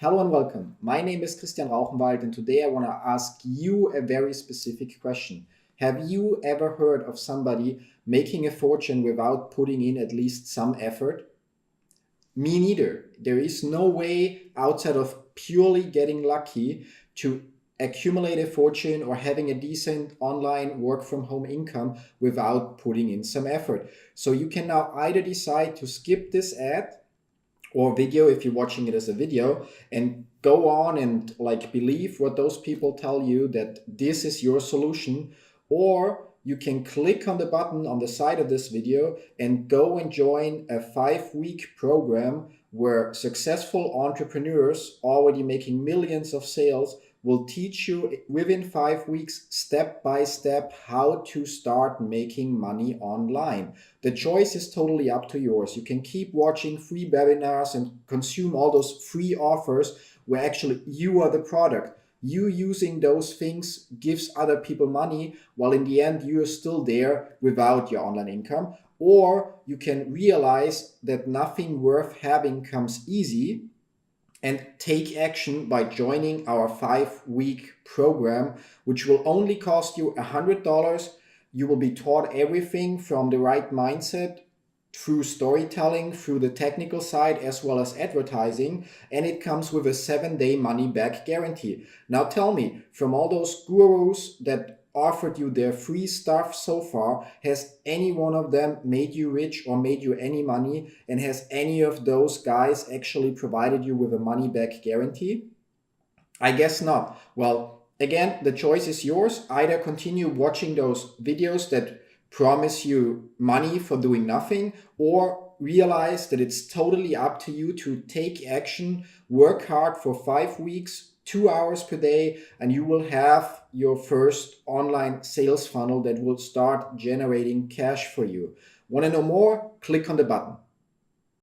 Hello and welcome. My name is Christian Rauchenwald, and today I want to ask you a very specific question. Have you ever heard of somebody making a fortune without putting in at least some effort? Me neither. There is no way outside of purely getting lucky to accumulate a fortune or having a decent online work from home income without putting in some effort. So you can now either decide to skip this ad or video if you're watching it as a video and go on and believe what those people tell you that this is your solution, or you can click on the button on the side of this video and go and join a 5-week program where successful entrepreneurs already making millions of sales will teach you within 5 weeks, step by step, how to start making money online. The choice is totally up to yours. You can keep watching free webinars and consume all those free offers where actually you are the product. You using those things gives other people money, while in the end you're still there without your online income. Or you can realize that nothing worth having comes easy and take action by joining our 5-week program, which will only cost you $100. You will be taught everything from the right mindset through storytelling, through the technical side, as well as advertising, and it comes with a 7-day money back guarantee. Now tell me, from all those gurus that offered you their free stuff so far, has any one of them made you rich or made you any money? And has any of those guys actually provided you with a money back guarantee? I guess not. Well, again, the choice is yours. Either continue watching those videos that promise you money for doing nothing, or realize that it's totally up to you to take action, work hard for 5 weeks, 2 hours per day, and you will have your first online sales funnel that will start generating cash for you. Want to know more? Click on the button.